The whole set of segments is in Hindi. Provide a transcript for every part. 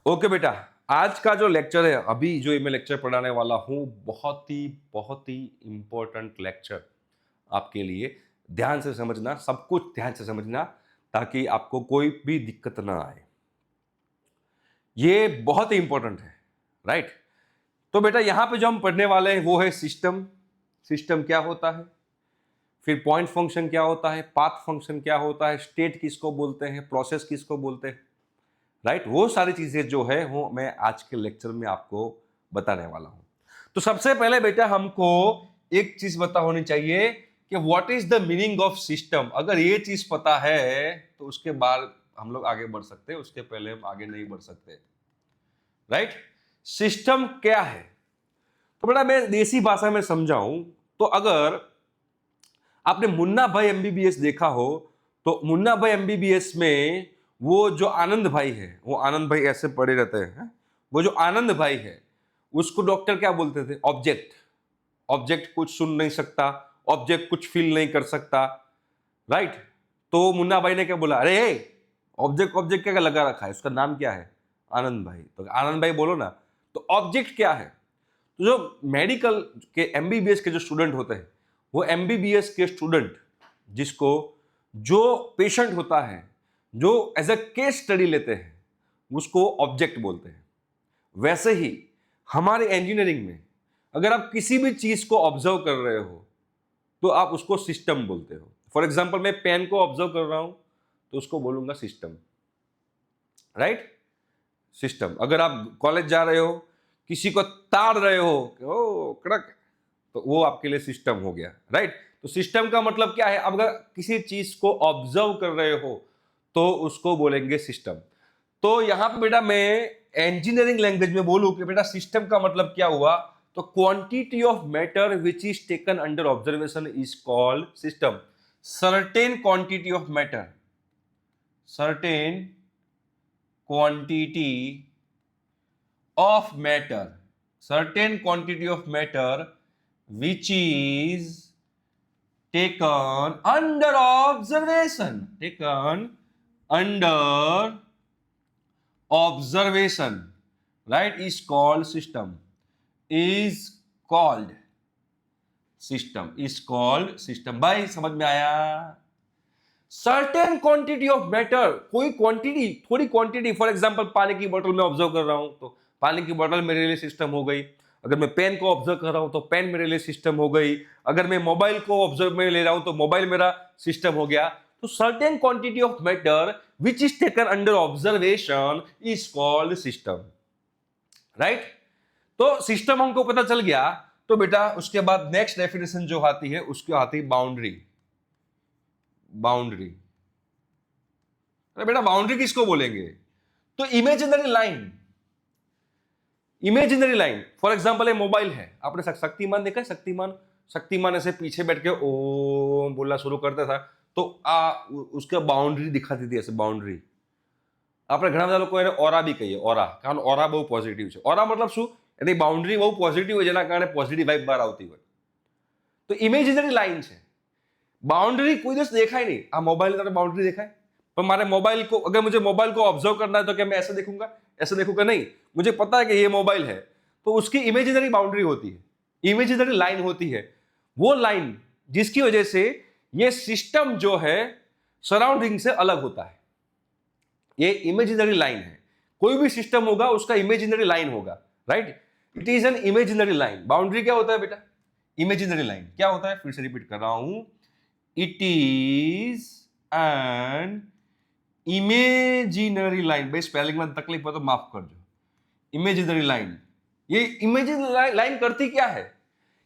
ओके बेटा, आज का जो लेक्चर है, अभी जो मैं लेक्चर पढ़ाने वाला हूँ, बहुत ही इम्पोर्टेंट लेक्चर आपके लिए। ध्यान से समझना, सब कुछ ध्यान से समझना, ताकि आपको कोई भी दिक्कत ना आए। ये बहुत ही इंपॉर्टेंट है, राइट? तो बेटा, यहां पे जो हम पढ़ने वाले हैं वो है सिस्टम। सिस्टम क्या होता है, फिर पॉइंट फंक्शन क्या होता है, पाथ फंक्शन क्या होता है, स्टेट किसको बोलते हैं, प्रोसेस किसको बोलते हैं, राइट? वो सारी चीजें जो है वो मैं आज के लेक्चर में आपको बताने वाला हूं। तो सबसे पहले बेटा, हमको एक चीज पता होनी चाहिए कि what is the meaning of system. अगर ये चीज पता है तो उसके बाद हम लोग आगे बढ़ सकते हैं, उसके पहले हम आगे नहीं बढ़ सकते, राइट? सिस्टम क्या है? तो बेटा, मैं देसी भाषा में समझाऊं तो अगर आपने मुन्ना भाई एमबीबीएस देखा हो, तो मुन्ना भाई एमबीबीएस में वो जो आनंद भाई है, वो आनंद भाई ऐसे पड़े रहते हैं, वो जो आनंद भाई है उसको डॉक्टर क्या बोलते थे? ऑब्जेक्ट। ऑब्जेक्ट कुछ सुन नहीं सकता, ऑब्जेक्ट कुछ फील नहीं कर सकता, राइट? तो मुन्ना भाई ने क्या बोला, अरे ऑब्जेक्ट ऑब्जेक्ट क्या लगा रखा है, उसका नाम क्या है? आनंद भाई। तो आनंद भाई बोलो ना। तो ऑब्जेक्ट क्या है? तो जो मेडिकल के एमबीबीएस के जो स्टूडेंट होते हैं, वो एमबीबीएस के स्टूडेंट जिसको जो पेशेंट होता है, जो एज अ केस स्टडी लेते हैं, उसको ऑब्जेक्ट बोलते हैं। वैसे ही हमारे इंजीनियरिंग में अगर आप किसी भी चीज को ऑब्जर्व कर रहे हो तो आप उसको सिस्टम बोलते हो। फॉर एग्जाम्पल, मैं पेन को ऑब्जर्व कर रहा हूं तो उसको बोलूंगा सिस्टम, राइट? सिस्टम। अगर आप कॉलेज जा रहे हो, किसी को ताड़ रहे हो, ओ कड़क, तो वो आपके लिए सिस्टम हो गया, राइट? तो सिस्टम का मतलब क्या है? अब अगर किसी चीज को ऑब्जर्व कर रहे हो तो उसको बोलेंगे सिस्टम। तो यहां पे बेटा मैं इंजीनियरिंग लैंग्वेज में बोलूं कि बेटा सिस्टम का मतलब क्या हुआ, तो quantity of matter which is taken under observation is called system. Certain quantity of matter, certain quantity of matter, certain quantity of matter which is taken under observation, taken under observation, right, is called system, is called system, is called system। भाई समझ में आया? सर्टेन क्वांटिटी ऑफ मैटर, कोई क्वांटिटी, थोड़ी क्वांटिटी। फॉर एग्जांपल, पानी की बोतल में ऑब्जर्व कर रहा हूं तो पानी की बोतल मेरे लिए सिस्टम हो गई। अगर मैं पेन को ऑब्जर्व कर रहा हूं तो पेन मेरे लिए सिस्टम हो गई। अगर मैं मोबाइल को ऑब्जर्व में ले रहा हूं तो मोबाइल मेरा सिस्टम हो गया। तो certain quantity of matter which is taken under observation is called system, right? तो सिस्टम हमको पता चल गया। तो बेटा उसके बाद नेक्स्ट डेफिनेशन जो आती है उसकी आती है बाउंड्री। बाउंड्री, अरे बेटा बाउंड्री किसको बोलेंगे? तो imaginary line. Imaginary line, for example, ये मोबाइल है, आपने शक्तिमान देखा है? शक्तिमान, शक्तिमान ऐसे पीछे बैठ के ओ बोलना शुरू करता था तो उसके बाउंड्री दिखाती थी, ऐसे बाउंड्री। આપણે ઘણા બધા લોકો એને ઓરા બી કહીએ, ઓરા, કારણ ઓરા બહુ પોઝિટિવ છે। ઓરા मतलब શું? એની બાઉન્ડ્રી બહુ પોઝિટિવ હોય, જેના કારણે પોઝિટિવ વાઇબ બહાર આવતી હોય। તો ઇમેજિનરી લાइन છે। बाउंड्री कोई દિવસ દેખાય नहीं। આ મોબાઈલ તારે बाउंड्री દેખાય? पर मारे मोबाइल को, अगर मुझे मोबाइल को ऑब्जर्व करना है तो क्या मैं ऐसे देखूंगा, ऐसे देखूंगा? नहीं। मुझे पता है कि ये मोबाइल है, तो उसकी इमेजिनरी बाउंड्री होती है, इमेजिनरी लाइन होती है। वो लाइन जिसकी वजह से ये सिस्टम जो है सराउंडिंग से अलग होता है, ये इमेजिनरी लाइन है। कोई भी सिस्टम होगा उसका इमेजिनरी लाइन होगा, right? It is an imaginary line. Boundary क्या होता है बेटा? इमेजिनरी लाइन क्या होता है? फिर से रिपीट कर रहा हूं, it is an imaginary line. भाई स्पेलिंग में तकलीफ हो तो माफ कर दो। इमेजिनरी लाइन, ये इमेजिनरी लाइन करती क्या है?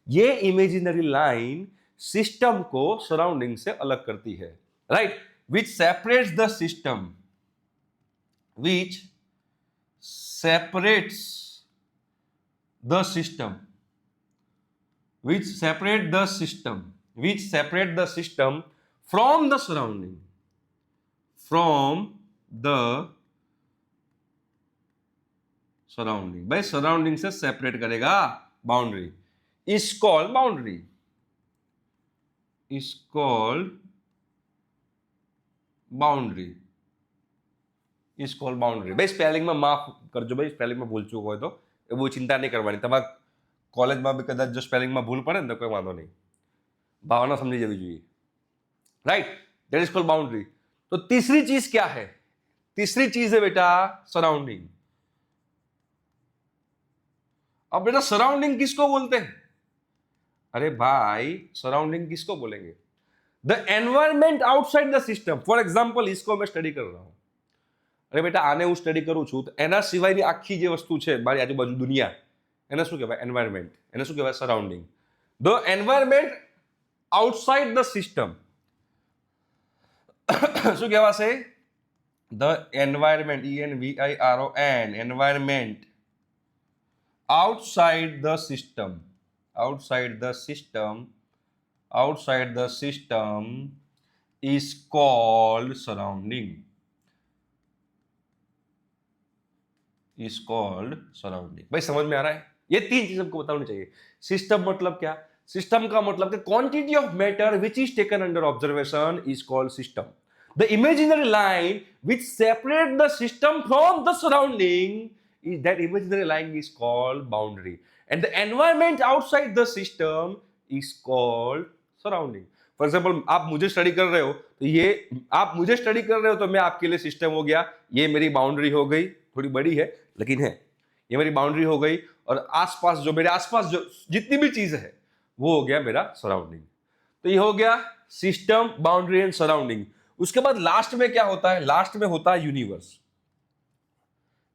ये इमेजिनरी लाइन सिस्टम को सराउंडिंग से अलग करती है, right? Which separates the system, which separates the system, which separate the system, which separate the system from the surrounding, from the surrounding। भाई सराउंडिंग से सेपरेट करेगा boundary, is called boundary, is called boundary, is called boundary. भाई स्पेलिंग में माफ करजो भाई, स्पेलिंग में भूल चूको હોય તો वो चिंता नहीं करवानी। તમારા કોલેજમાં બી કદાચ જો સ્પેલિંગમાં ભૂલ પડે ને તો કોઈ વાંધો નહીં, भावना समझी जावी જોઈએ, right, that is called boundary. तो तीसरी चीज क्या है? तीसरी चीज है बेटा सराउंडिंग। अब बेटा सराउंडिंग किसको बोलते हैं? अरे भाई सराउंडिंग किसको बोलेंगे? The environment outside the system. For example इसको मैं स्टडी कर रहा हूं, अरे बेटा आने હું સ્ટડી કરું છું તો એના સિવાયની આખી જે વસ્તુ છે મારી આજુબાજુ દુનિયા, એને શું કહેવાય? એન્વાયરમેન્ટ। એને શું કહેવાય? Surrounding. The environment outside the system શું કહેવાશે? The environment, ENVIRON, environment outside the system, outside the system, outside the system is called surrounding, is called surrounding. भाई समझ में आ रहा है? ये तीन चीज हमको बतानी चाहिए। सिस्टम मतलब क्या? सिस्टम का मतलब कि quantity of matter which is taken under observation is called system. The imaginary line which separate the system from the surrounding is that imaginary line is called boundary, and the environment outside the system is called surrounding. For example आप मुझे स्टडी कर रहे हो तो ये आप मुझे स्टडी कर रहे हो तो मैं आपके लिए सिस्टम हो गया, ये मेरी बाउंड्री हो गई, थोड़ी बड़ी है लेकिन है, ये मेरी बाउंड्री हो गई, और आसपास जो मेरे आसपास जो जितनी भी चीज है वो हो गया मेरा सराउंडिंग। तो ये हो गया सिस्टम, बाउंड्री एंड सराउंडिंग। उसके बाद लास्ट में क्या होता है? लास्ट में होता है यूनिवर्स।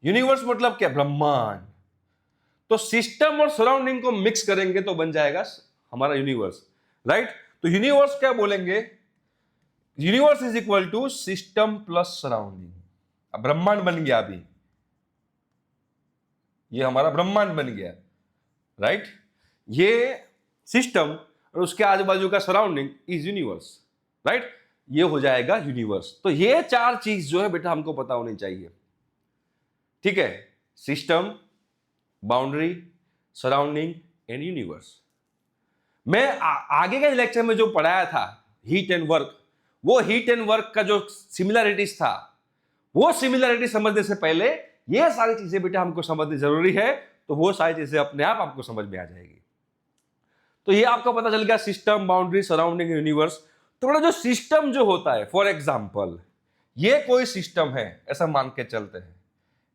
यूनिवर्स मतलब क्या? ब्रह्मांड। तो सिस्टम और सराउंडिंग को मिक्स करेंगे तो बन जाएगा हमारा यूनिवर्स, राइट। तो यूनिवर्स क्या बोलेंगे? Universe is equal to system plus surrounding. अब ब्रह्मांड बन गया, अभी ये हमारा ब्रह्मांड बन गया, राइट। ये सिस्टम और उसके आजू बाजू का सराउंडिंग इज यूनिवर्स, राइट। ये हो जाएगा यूनिवर्स। तो ये चार चीज जो है बेटा हमको पता होनी चाहिए, ठीक है। System, boundary, surrounding and universe. मैं आगे के लेक्चर में जो पढ़ाया था हीट एंड वर्क, वो हीट एंड वर्क का जो सिमिलरिटीज था, वो सिमिलरिटी समझने से पहले ये सारी चीजें बेटा हमको समझनी जरूरी है। तो वो सारी चीजें अपने आप आपको समझ में आ जाएगी। तो ये आपको पता चल गया सिस्टम, बाउंड्री, सराउंडिंग, यूनिवर्स। तो बेटा जो सिस्टम जो होता है, फॉर एग्जाम्पल ये कोई सिस्टम है ऐसा मान के चलते हैं,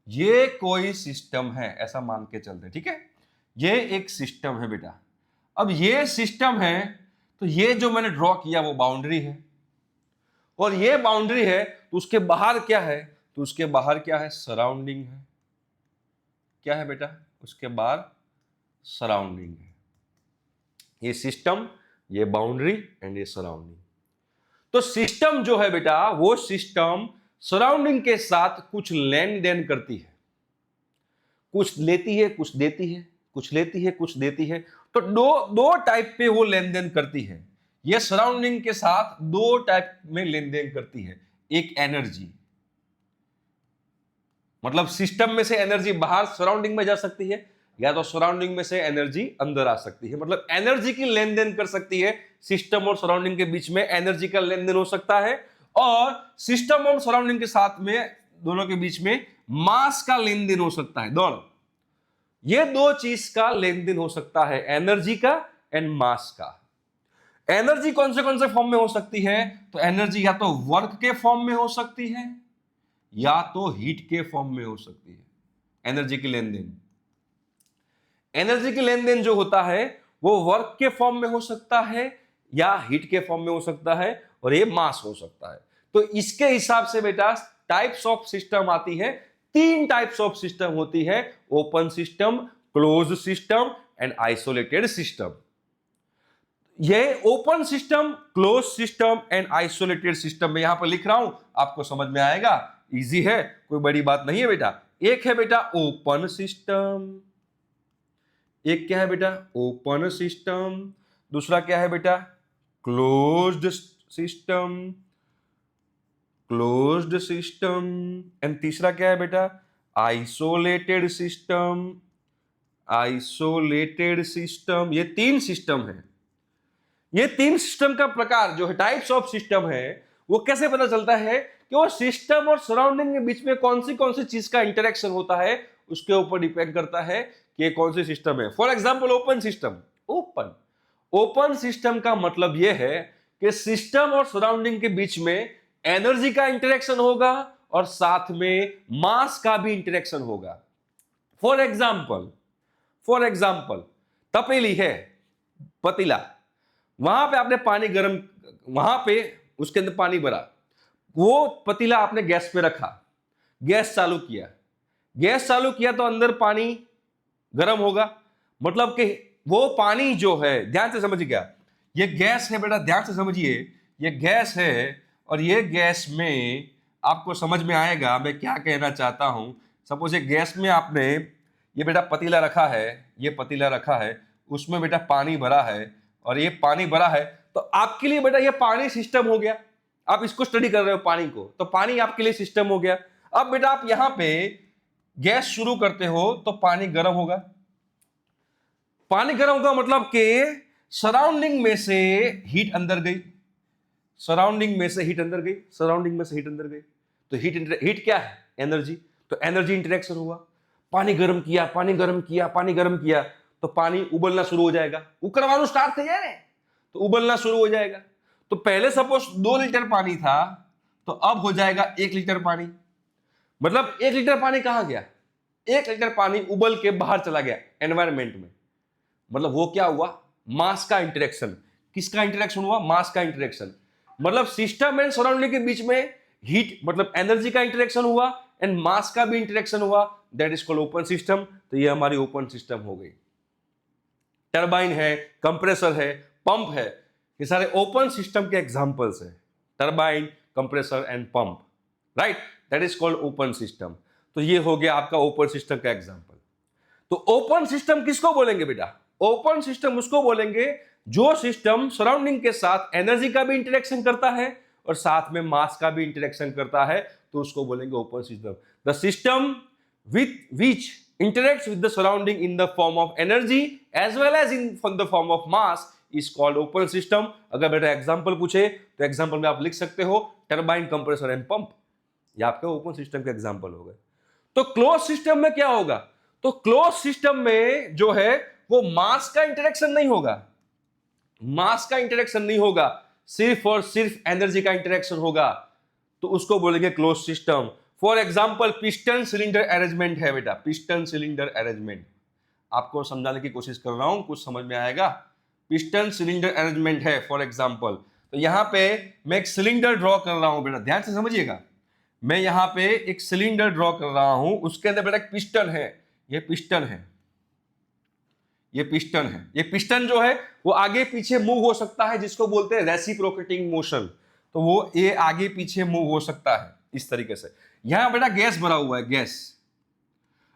ये कोई सिस्टम है ऐसा मान के चलते हैं, ठीक है। ये एक सिस्टम है बेटा। अब ये सिस्टम है तो ये जो मैंने ड्रॉ किया वो बाउंड्री है, और ये बाउंड्री है तो उसके बाहर क्या है? तो उसके बाहर क्या है? सराउंडिंग है। क्या है बेटा? उसके बाहर सराउंडिंग है। ये सिस्टम, ये बाउंड्री एंड ये सराउंडिंग। तो सिस्टम जो है बेटा, वो सिस्टम सराउंडिंग के साथ कुछ लेन देन करती है, कुछ लेती है कुछ देती है, कुछ लेती है कुछ देती है। तो दो टाइप पे वो लेन देन करती है। ये सराउंडिंग के साथ दो टाइप में लेन देन करती है। एक एनर्जी, मतलब सिस्टम में से एनर्जी बाहर सराउंडिंग में जा सकती है, या तो सराउंडिंग में से एनर्जी अंदर आ सकती है। मतलब एनर्जी की लेन देन कर सकती है। सिस्टम और सराउंडिंग के बीच में एनर्जी का लेन देन हो सकता है, और सिस्टम और सराउंडिंग के साथ में दोनों के बीच में मास का लेन देन हो सकता है। दोनों, ये दो चीज का लेन देन हो सकता है, एनर्जी का एंड मास का। एनर्जी कौन से फॉर्म में हो सकती है? तो एनर्जी या तो वर्क के फॉर्म में हो सकती है या तो हीट के फॉर्म में हो सकती है। एनर्जी की लेन देन, एनर्जी की लेन देन जो होता है वो वर्क के फॉर्म में हो सकता है या हीट के फॉर्म में हो सकता है, और ये मास हो सकता है। तो इसके हिसाब से बेटा टाइप्स ऑफ सिस्टम आती है। तीन टाइप्स ऑफ सिस्टम होती है, open system, close system and isolated system. ये open system, close system and isolated system में यहां पर लिख रहा हूं, आपको समझ में आएगा, इजी है, कोई बड़ी बात नहीं है बेटा। एक है बेटा ओपन सिस्टम, एक क्या है बेटा? Open system. दूसरा क्या है बेटा? Closed system, closed system. And तीसरा क्या है बेटा? Isolated system, isolated system. ये तीन सिस्टम है। ये तीन सिस्टम का प्रकार जो है, टाइप्स ऑफ सिस्टम है, वो कैसे पता चलता है कि वो सिस्टम और सराउंडिंग के बीच में कौन सी चीज का इंटरेक्शन होता है, उसके ऊपर डिपेंड करता है कि ये कौन सी सिस्टम है। For example open system. Open system का मतलब यह है कि सिस्टम और सराउंडिंग के बीच में एनर्जी का इंटरेक्शन होगा और साथ में मास का भी इंटरेक्शन होगा। फॉर एग्जाम्पल तपेली है, पतीला, वहां पे आपने पानी गर्म, वहां पे उसके अंदर पानी भरा, वो पतीला आपने गैस पे रखा, गैस चालू किया तो अंदर पानी गर्म होगा। मतलब कि वो पानी जो है, ध्यान से समझिएगा, ये गैस है बेटा, ध्यान से समझिए, ये गैस है और ये गैस में आपको समझ में आएगा मैं क्या कहना चाहता हूं। सपोज ये गैस में आपने ये बेटा पतीला रखा है, ये पतीला रखा है, उसमें बेटा पानी भरा है और ये पानी भरा है, तो आपके लिए बेटा ये पानी सिस्टम हो गया। आप इसको स्टडी कर रहे हो पानी को, तो पानी आपके लिए सिस्टम हो गया। अब बेटा आप यहां पे गैस शुरू करते हो तो पानी गर्म होगा। पानी गर्म होगा मतलब कि सराउंडिंग में से हीट अंदर गई, तो हीट क्या है? एनर्जी। तो एनर्जी इंटरेक्शन हुआ, पानी गर्म किया तो पानी उबलना शुरू हो जाएगा, उकड़वानो स्टार्ट हो जाए तो उबलना शुरू हो जाएगा। तो पहले सपोज 2 लीटर पानी था तो अब हो जाएगा 1 लीटर पानी। मतलब 1 लीटर पानी कहां गया? 1 लीटर पानी उबल के बाहर चला गया एनवायरमेंट में। मतलब वो क्या हुआ? मास का इंटरेक्शन। किसका इंटरेक्शन हुआ? मास का इंटरेक्शन। मतलब सिस्टम एंड सराउंडिंग के बीच में हीट मतलब एनर्जी का इंटरेक्शन हुआ एंड मास का भी इंटरेक्शन हुआ, that is called open system. तो ये हमारी ओपन सिस्टम हो गई। टरबाइन है, कंप्रेसर है, पंप है, ये सारे ओपन सिस्टम के एग्जांपल्स हैं। Turbine, compressor and pump, right, that is called open system. तो ये हो गया आपका ओपन सिस्टम का एग्जांपल। तो ओपन सिस्टम किसको बोलेंगे बेटा? ओपन सिस्टम उसको बोलेंगे जो सिस्टम सराउंडिंग के साथ एनर्जी का भी इंटरेक्शन करता है और साथ में मास का भी इंटरेक्शन करता है, तो उसको बोलेंगे open system. The system with which interacts with the surrounding in the form of energy as well as in the form of mass is called open system। अगर बेटा एग्जांपल पूछे तो एग्जांपल में आप लिख सकते हो टरबाइन, कंप्रेसर एंड पंप, ये आपके ओपन सिस्टम के एग्जांपल हो गए। तो क्लोज सिस्टम में क्या होगा? तो क्लोज सिस्टम में जो है वो मास का इंटरेक्शन नहीं होगा, सिर्फ और सिर्फ एनर्जी का इंटरेक्शन होगा, तो उसको बोलेंगे close system. For example piston cylinder arrangement है बेटा, पिस्टन सिलेंडर अरेंजमेंट, आपको समझाने की कोशिश कर रहा हूं, कुछ समझ में आएगा। पिस्टन सिलेंडर अरेंजमेंट है फॉर एग्जाम्पल। तो यहां पे मैं एक सिलेंडर ड्रॉ कर रहा हूं बेटा, ध्यान से समझिएगा। मैं यहां पे एक सिलेंडर ड्रॉ कर रहा हूं, उसके अंदर बेटा एक पिस्टन है, ये पिस्टन है। ये पिस्टन जो है वो आगे पीछे मूव हो सकता है, जिसको बोलते हैं रेसिप्रोकेटिंग मोशन। तो वो ये आगे पीछे मूव हो सकता है इस तरीके से। यहां बेटा गैस भरा हुआ है, गैस।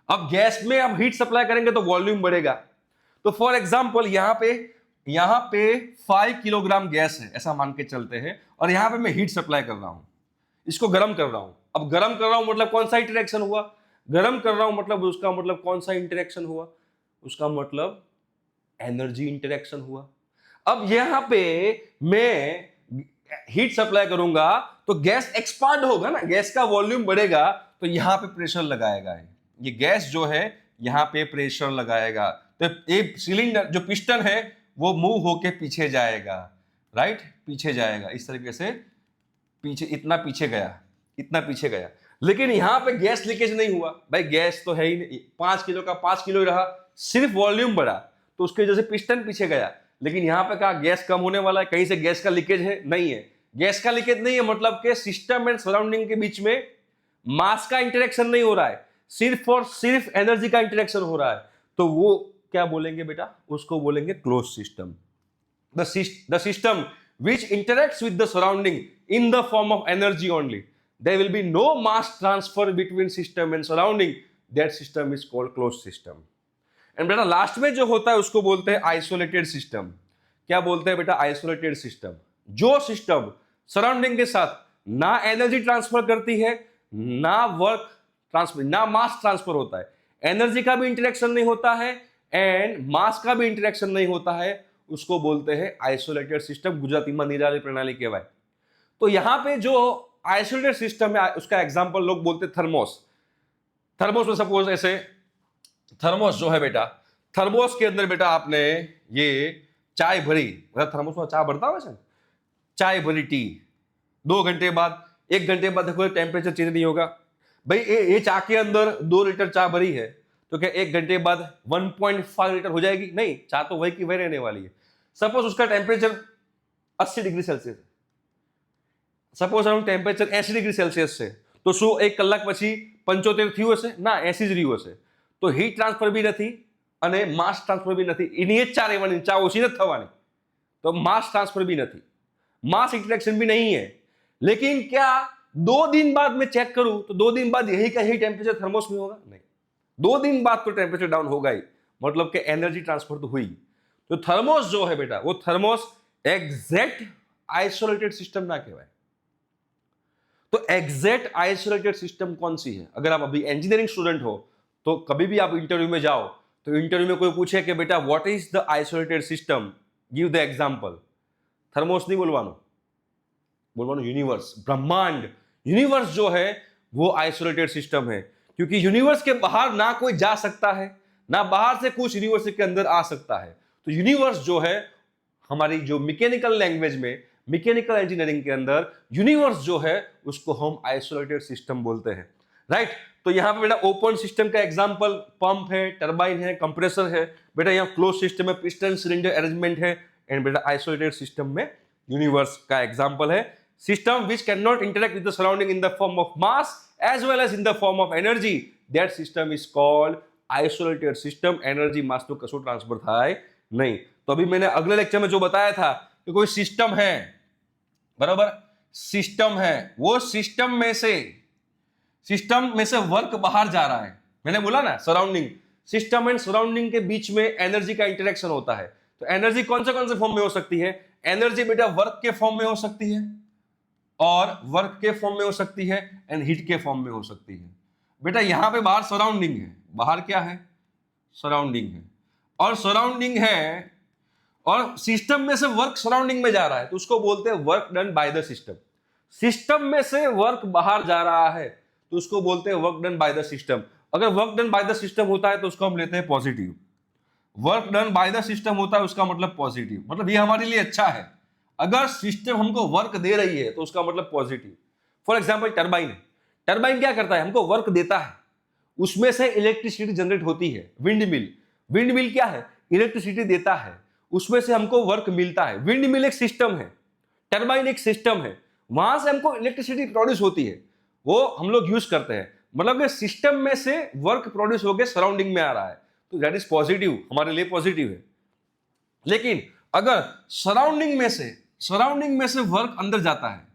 अब गैस में अब हीट सप्लाई करेंगे तो वॉल्यूम बढ़ेगा। तो फॉर एग्जांपल यहां पे 5 किलोग्राम गैस है, ऐसा मान के चलते हैं, और यहां पे मैं हीट सप्लाई कर रहा हूं, इसको गर्म कर रहा हूं। अब गर्म कर रहा हूं मतलब कौन सा इंटरेक्शन हुआ? गर्म कर रहा हूं मतलब उसका मतलब कौन सा इंटरेक्शन हुआ? उसका मतलब एनर्जी इंटरेक्शन हुआ। अब यहां पे मैं हीट सप्लाई करूंगा तो गैस एक्सपांड होगा ना, गैस का वॉल्यूम बढ़ेगा, तो यहां पे प्रेशर लगाएगा। ये गैस जो है यहां पे प्रेशर लगाएगा, तो एक सिलेंडर जो पिस्टन है वो मूव होके पीछे जाएगा, राइट, पीछे जाएगा इस तरीके से, पीछे इतना पीछे गया। लेकिन यहां पे गैस लीकेज नहीं हुआ भाई, गैस तो है ही नहीं, 5 किलो का 5 किलो ही रहा, सिर्फ वॉल्यूम बढ़ा तो उसके वजह से पिस्टन पीछे गया। लेकिन यहां पे कहा गैस कम होने वाला है, कहीं से गैस का लीकेज है? नहीं है, गैस का लीकेज नहीं है। मतलब के सिस्टम एंड सराउंडिंग के बीच में मास का इंटरेक्शन नहीं हो रहा है, सिर्फ और सिर्फ एनर्जी का इंटरेक्शन हो रहा है, तो वो क्या बोलेंगे बेटा? उसको बोलेंगे close system. The system which interacts with the surrounding in the form of energy only, there will be no mass transfer between system and surrounding, that system is called closed system। And बेटा लास्ट में जो होता है उसको बोलते हैं आइसोलेटेड सिस्टम। क्या बोलते हैं बेटा? Isolated system. जो सिस्टम सराउंडिंग के साथ ना एनर्जी ट्रांसफर करती है, ना वर्क ट्रांसफर, ना मास ट्रांसफर होता है, एनर्जी का भी इंटरेक्शन नहीं होता है एंड मास का भी इंटरेक्शन नहीं होता है, उसको बोलते हैं आइसोलेटेड सिस्टम। गुजराती में निराली प्रणाली कहवाय। तो यहां पे जो आइसोलेटेड सिस्टम है उसका एग्जांपल लोग बोलते थर्मोस। थर्मोस में सपोज ऐसे थर्मोस जो है बेटा, थर्मोस के अंदर बेटा आपने ये चाय भरी, मतलब थर्मोस में चाय भरता है, चाय भरी टी, 2 घंटे बाद 1 घंटे बाद देखो टेम्परेचर चेंज नहीं होगा भाई। ये चाय के अंदर 2 लीटर चाय भरी है तो क्या 1 घंटे बाद 1.5 लीटर हो जाएगी? नहीं, चाय तो वही की वही रहने वाली है। सपोज उसका टेम्परेचर 80 डिग्री सेल्सियस, सपोज हम टेम्परेचर 80 डिग्री सेल्सियस છે તો શું 1 કલાક પછી 75 થયું હશે? ના, 80 જ રહ્યું હશે। તો હીટ ટ્રાન્સફર બી નથી અને માસ ટ્રાન્સફર બી નથી, એની જ ચા રહેવાની, ચા ઓછી નથી થવાની, તો માસ ट्रांसफर भी नहीं, मास इंटरेक्शन भी नहीं है। लेकिन क्या 2 दिन बाद मैं चेक करूं तो 2 दिन बाद यही का यही टेम्परेचर थर्मोस में होगा? नहीं, 2 दिन बाद तो टेम्परेचर डाउन होगा ही, मतलब कि एनर्जी ट्रांसफर तो हुई। तो थर्मोस जो है बेटा, वो थर्मोस एग्जैक्ट आइसोलेटेड सिस्टम ना कहवाय। तो एग्जैक्ट आइसोलेटेड सिस्टम कौन सी है? अगर आप अभी इंजीनियरिंग स्टूडेंट हो तो कभी भी आप इंटरव्यू में जाओ तो इंटरव्यू में कोई पूछे कि बेटा what is the isolated system, give the example, thermos नहीं बोलवानो, बोलवानो यूनिवर्स, ब्रह्मांड। यूनिवर्स जो है वो आइसोलेटेड सिस्टम है, क्योंकि यूनिवर्स के बाहर ना कोई जा सकता है, ना बाहर से कुछ यूनिवर्स के अंदर आ सकता है। तो यूनिवर्स जो है हमारी जो मैकेनिकल लैंग्वेज में, मैकेनिकल इंजीनियरिंग के अंदर यूनिवर्स जो है उसको हम आइसोलेटेड सिस्टम बोलते हैं, राइट। तो यहां पे बेटा ओपन सिस्टम का एग्जांपल पंप है, टरबाइन है, कंप्रेसर है। बेटा यहां क्लोज सिस्टम में पिस्टन सिलेंडर अरेंजमेंट है। एंड बेटा आइसोलेटेड सिस्टम में यूनिवर्स का एग्जांपल है system which can not interact with the surrounding in the form of mass as well as in the form of energy, that system is called isolated system. Energy mass तो कसो ट्रांसफर थाय नहीं। तो अभी मैंने अगले लेक्चर में जो बताया था कि कोई सिस्टम है, बराबर, सिस्टम है, वो सिस्टम में से वर्क बाहर जा रहा है। मैंने बोला ना सराउंडिंग, सिस्टम एंड सराउंडिंग के बीच में एनर्जी का इंटरेक्शन होता है। तो एनर्जी कौन से फॉर्म में हो सकती है? एनर्जी बेटा वर्क के फॉर्म में हो सकती है, और वर्क के फॉर्म में हो सकती है, एंड हीट के फॉर्म में हो सकती है। बेटा यहां पे बाहर सराउंडिंग है, बाहर क्या है? सराउंडिंग है, और सराउंडिंग है और सिस्टम में से वर्क सराउंडिंग में जा रहा है तो उसको बोलते हैं work done by the system. System में से वर्क बाहर जा रहा है तो उसको बोलते हैं work done by the system. अगर work done by the system होता है तो उसको हम लेते हैं positive. Work done by the system होता है उसका मतलब पॉजिटिव, मतलब ये हमारे लिए अच्छा है। अगर सिस्टम हमको वर्क दे रही है तो उसका मतलब positive. For example turbine, turbine क्या करता है? हमको वर्क देता है, उसमें से इलेक्ट्रिसिटी जनरेट होती है। विंड मिल, विंड मिल क्या है? इलेक्ट्रिसिटी देता है, उसमें से हमको वर्क मिलता है। विंड मिल एक सिस्टम है, टरबाइन एक सिस्टम है, वहां से हमको इलेक्ट्रिसिटी प्रोड्यूस होती है, वो हम लोग यूज करते हैं। मतलब कि सिस्टम में से वर्क प्रोड्यूस होकर सराउंडिंग में आ रहा है, तो दैट इज पॉजिटिव, हमारे लिए पॉजिटिव है। लेकिन अगर सराउंडिंग में से वर्क अंदर जाता है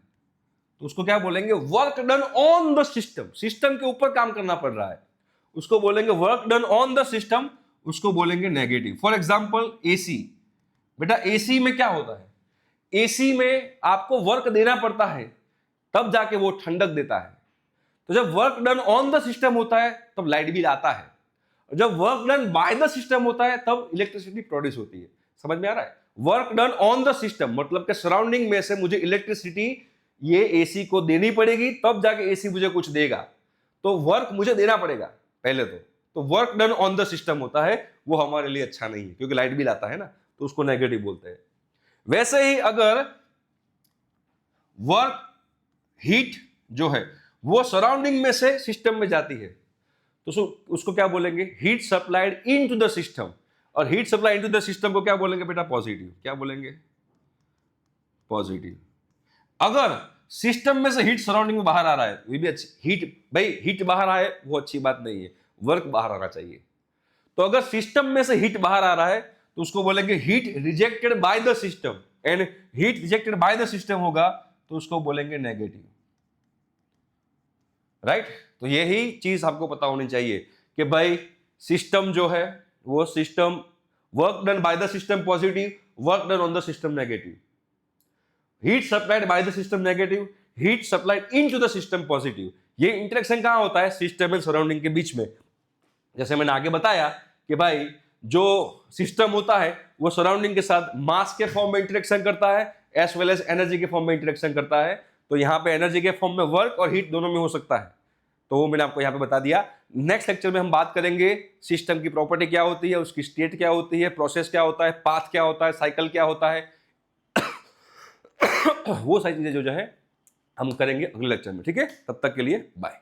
तो उसको क्या बोलेंगे? Work done on the system. System के ऊपर काम करना पड़ रहा है, उसको बोलेंगे work done on the system, उसको बोलेंगे नेगेटिव। फॉर एग्जाम्पल एसी, बेटा एसी में क्या होता है? एसी में आपको वर्क देना पड़ता है तब जाके वो ठंडक देता है। तो जब work done on the system होता है तब लाइट बिल आता है, और जब work done by the system होता है तब इलेक्ट्रिसिटी प्रोड्यूस होती है। समझ में आ रहा है? Work done on the system मतलब कि सराउंडिंग में से मुझे इलेक्ट्रिसिटी ये एसी को देनी पड़ेगी तब जाके एसी मुझे कुछ देगा, तो वर्क मुझे देना पड़ेगा पहले तो work done on the system होता है, वो हमारे लिए अच्छा नहीं है क्योंकि लाइट बिल आता है ना, तो उसको नेगेटिव बोलते हैं। वैसे ही अगर वर्क हीट जो है वो सराउंडिंग में से सिस्टम में जाती है तो उसको क्या बोलेंगे? Heat supplied into the system. और heat supply into the system को क्या बोलेंगे बेटा? पॉजिटिव। क्या बोलेंगे? पॉजिटिव। अगर सिस्टम में से हीट सराउंडिंग में बाहर आ रहा है तो ये भी अच्छी हीट, भाई हीट बाहर आए वो अच्छी बात नहीं है, वर्क बाहर आना चाहिए। तो अगर सिस्टम में से हीट बाहर आ रहा है तो उसको बोलेंगे heat rejected by the system, and heat rejected by the system होगा तो उसको बोलेंगे नेगेटिव, राइट। तो यही चीज आपको पता होनी चाहिए कि भाई सिस्टम जो है वो system work done by the system positive, work done on the system negative. Heat supplied by the system negative, heat supplied into the system positive. ये इंटरेक्शन कहां होता है? सिस्टम एंड सराउंडिंग के बीच में। जैसे मैंने आगे बताया कि भाई जो सिस्टम होता है वो सराउंडिंग के साथ मास के फॉर्म में इंटरेक्शन करता है एज वेल एज एनर्जी के फॉर्म में इंटरेक्शन करता है। तो यहाँ पे एनर्जी के फॉर्म में वर्क और हीट दोनों में हो सकता है, तो वो मैंने आपको यहाँ पे बता दिया। नेक्स्ट लेक्चर में हम बात करेंगे सिस्टम की प्रॉपर्टी क्या होती है, उसकी स्टेट क्या होती है, प्रोसेस क्या होता है, पाथ क्या होता है, साइकिल क्या होता है वो सारी चीजें जो है हम करेंगे अगले लेक्चर में। ठीक है, तब तक के लिए बाय।